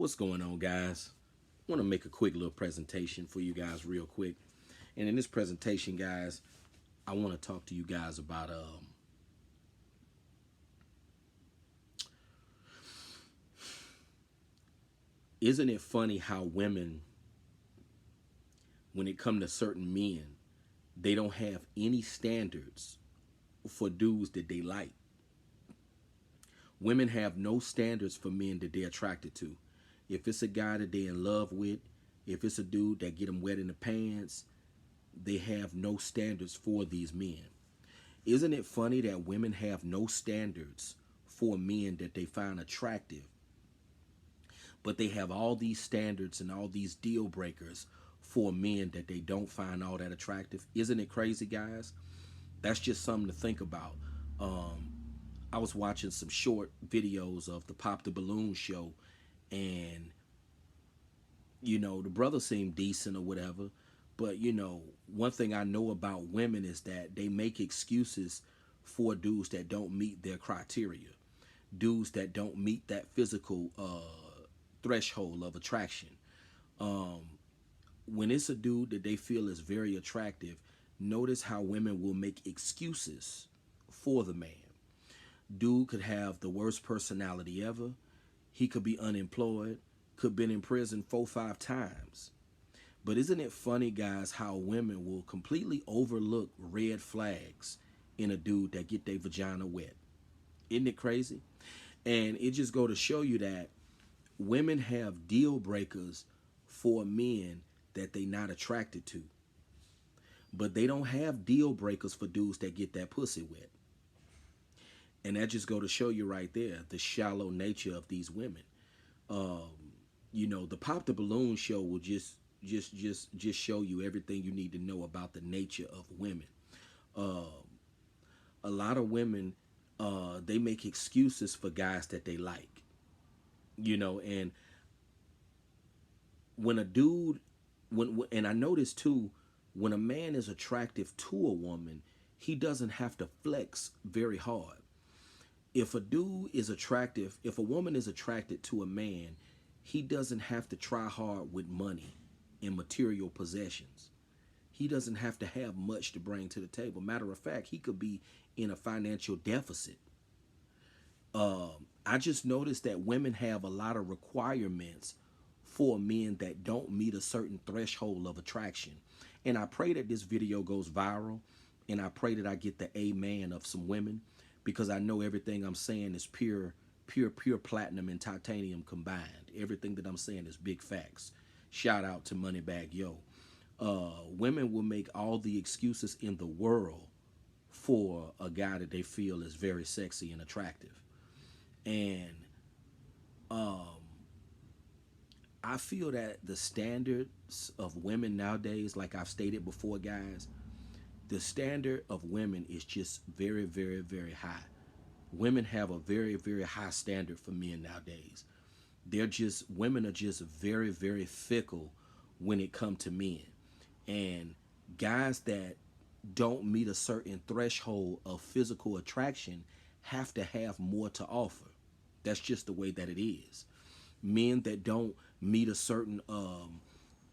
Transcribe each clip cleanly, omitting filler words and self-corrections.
What's going on, guys? I want to make a quick little presentation for you guys real quick. And in this presentation, guys, I want to talk to you guys about isn't it funny how women, when it comes to certain men, they don't have any standards for dudes that they like. Women have no standards for men that they're attracted to. If it's a guy that they're in love with, if it's a dude that get them wet in the pants, they have no standards for these men. Isn't it funny that women have no standards for men that they find attractive, but they have all these standards and all these deal breakers for men that they don't find all that attractive? Isn't it crazy, guys? That's just something to think about. Um, I was watching some short videos of the Pop the Balloon show, and the brother seemed decent or whatever. But one thing I know about women is that they make excuses for dudes that don't meet their criteria, dudes that don't meet that physical threshold of attraction. Um, when it's a dude that they feel is very attractive, notice how women will make excuses for the man. Dude could have the worst personality ever. He could be unemployed, could been in prison 4 or 5 times. But isn't it funny, guys, how women will completely overlook red flags in a dude that get their vagina wet? Isn't it crazy? And it just go to show you that women have deal breakers for men that they not attracted to. But they don't have deal breakers for dudes that get that pussy wet. And that just go to show you right there the shallow nature of these women. Um, the Pop the Balloon show will just show you everything you need to know about the nature of women. Um, a lot of women, they make excuses for guys that they like. And when a dude, and I notice too, when a man is attractive to a woman, he doesn't have to flex very hard. If a dude is attractive, if a woman is attracted to a man, he doesn't have to try hard with money and material possessions. He doesn't have to have much to bring to the table. Matter of fact, he could be in a financial deficit. I just noticed that women have a lot of requirements for men that don't meet a certain threshold of attraction. And I pray that this video goes viral, and I pray that I get the amen of some women, because I know everything I'm saying is pure platinum and titanium combined. Everything that I'm saying is big facts. Shout out to Moneybag Yo. Women will make all the excuses in the world for a guy that they feel is very sexy and attractive. And I feel that the standards of women nowadays, like I've stated before, guys, the standard of women is just very, very, very high. Women have a very, very high standard for men nowadays. Women are just very, very fickle when it comes to men. And guys that don't meet a certain threshold of physical attraction have to have more to offer. That's just the way that it is. Men that don't meet a certain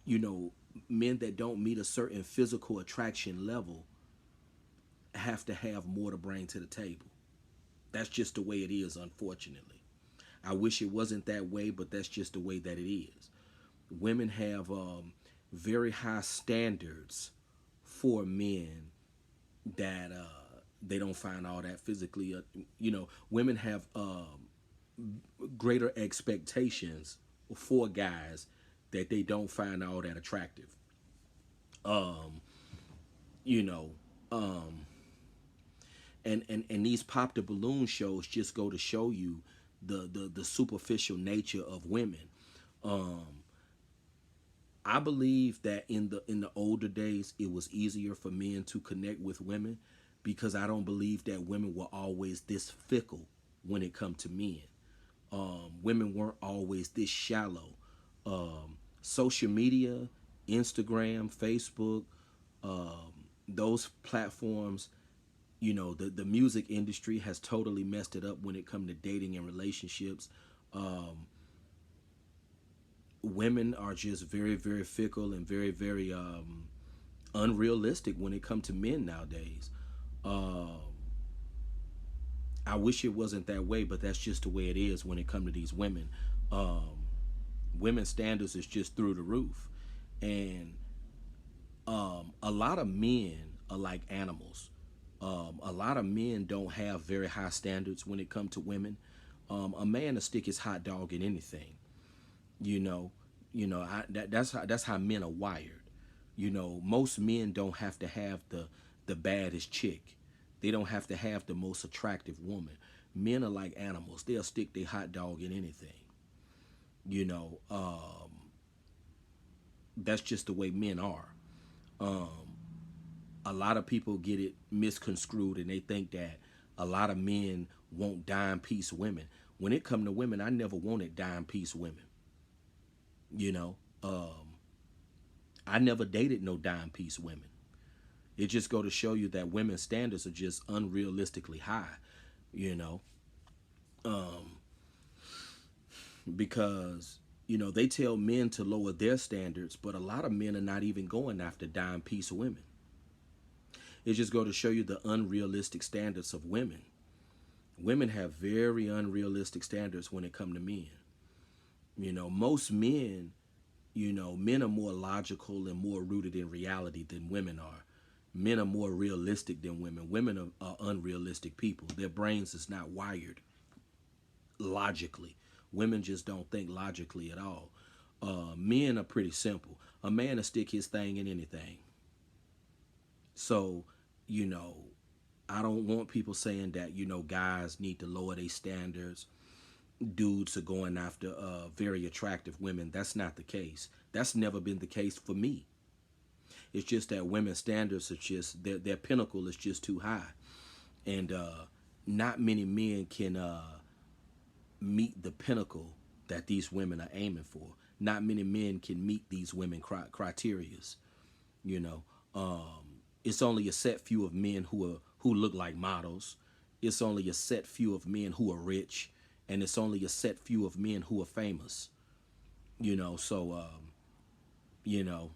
you know men that don't meet a certain physical attraction level have to have more to bring to the table. That's just the way it is, unfortunately. I wish it wasn't that way, but that's just the way that it is. Women have very high standards for men that they don't find all that physically. Women have greater expectations for guys that they don't find all that attractive. Um, you know, um, and these Pop the Balloon shows just go to show you the superficial nature of women. Um, I believe that in the older days it was easier for men to connect with women, because I don't believe that women were always this fickle when it come to men. Women weren't always this shallow. Social media, Instagram, Facebook, those platforms, the music industry has totally messed it up when it comes to dating and relationships. Um, Women are just very, very fickle and very, very unrealistic when it comes to men nowadays. Um, I wish it wasn't that way, but that's just the way it is when it comes to these women. Um, Women's standards is just through the roof, and a lot of men are like animals. A lot of men don't have very high standards when it comes to women. A man will stick his hot dog in anything. You know, that's how men are wired. Most men don't have to have the baddest chick. They don't have to have the most attractive woman. Men are like animals. They'll stick their hot dog in anything. You know, that's just the way men are. Um, a lot of people get it misconstrued and they think that a lot of men want dime piece women. When it come to women, I never wanted dime piece women. You know, I never dated no dime piece women. It just go to show you that women's standards are just unrealistically high. You know, um, because they tell men to lower their standards, but a lot of men are not even going after dime piece women. It just go to show you the unrealistic standards of women. Women have very unrealistic standards when it come to men. Most men, men are more logical and more rooted in reality than women are. Men are more realistic than women. Women are unrealistic people. Their brains is not wired logically. Women just don't think logically at all. Men are pretty simple. A man will stick his thing in anything. So, you know, I don't want people saying that, guys need to lower their standards. Dudes are going after very attractive women. That's not the case. That's never been the case for me. It's just that women's standards are just, their pinnacle is just too high. And not many men can meet the pinnacle that these women are aiming for. Not many men can meet these women criterias. You know, it's only a set few of men who look like models. It's only a set few of men who are rich, and it's only a set few of men who are famous. So you know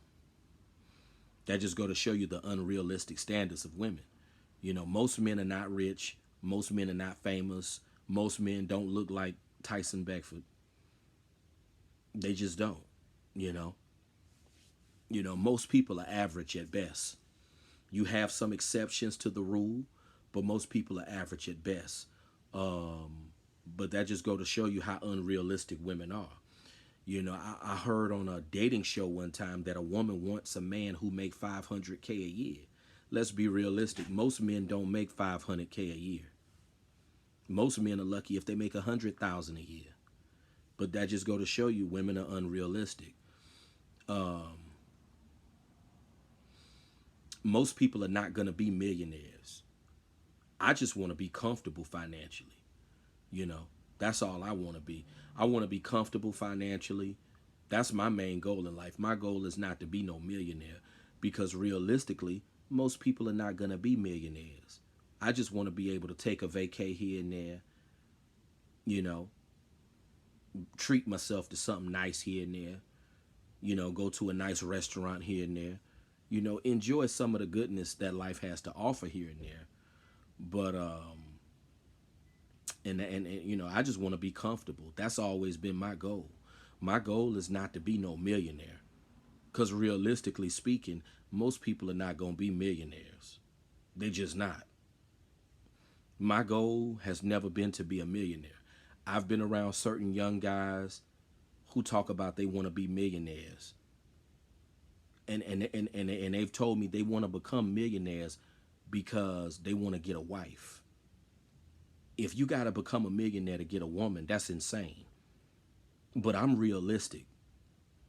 that just go to show you the unrealistic standards of women. Most men are not rich. Most men are not famous. Most men don't look like Tyson Beckford. They just don't. You know. Most people are average at best. You have some exceptions to the rule, but most people are average at best. But that just go to show you how unrealistic women are. I heard on a dating show one time that a woman wants a man who make $500K a year. Let's be realistic. Most men don't make $500K a year. Most men are lucky if they make $100,000 a year. But that just go to show you women are unrealistic. Most people are not going to be millionaires. I just want to be comfortable financially. That's all I want to be. I want to be comfortable financially. That's my main goal in life. My goal is not to be no millionaire, because realistically, most people are not going to be millionaires. I just want to be able to take a vacay here and there, you know, treat myself to something nice here and there, go to a nice restaurant here and there, enjoy some of the goodness that life has to offer here and there. But I just want to be comfortable. That's always been my goal. My goal is not to be no millionaire, because realistically speaking, most people are not going to be millionaires. They just not. My goal has never been to be a millionaire. I've been around certain young guys who talk about they want to be millionaires. And they've told me they want to become millionaires because they want to get a wife. If you got to become a millionaire to get a woman, that's insane. But I'm realistic.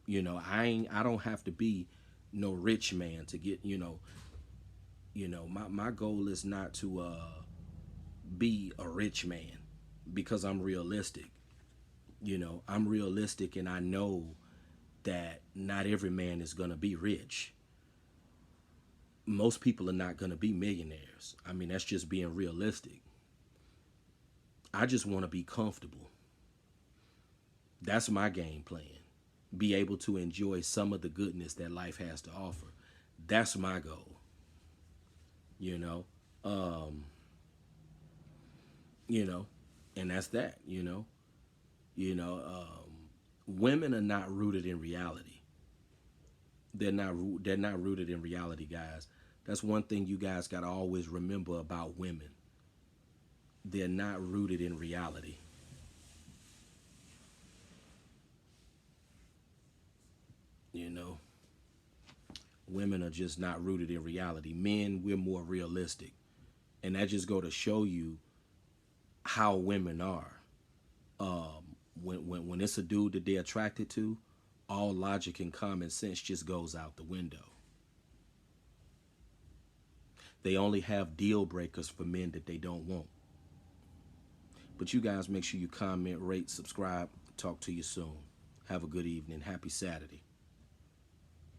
I don't have to be no rich man to get, my goal is not to be a rich man, because I'm realistic. I'm realistic, and I know that not every man is going to be rich. Most people are not going to be millionaires. I mean, that's just being realistic. I just want to be comfortable. That's my game plan. be able to enjoy some of the goodness that life has to offer. That's my goal, you know. Um, you know, and that's that, You know, women are not rooted in reality. They're not rooted in reality, guys. That's one thing you guys got to always remember about women. They're not rooted in reality. You know, women are just not rooted in reality. Men, we're more realistic. And that just go to show you how women are. When it's a dude that they're attracted to, all logic and common sense just goes out the window. They only have deal breakers for men that they don't want. But you guys make sure you comment, rate, subscribe. Talk to you soon. Have a good evening. Happy Saturday.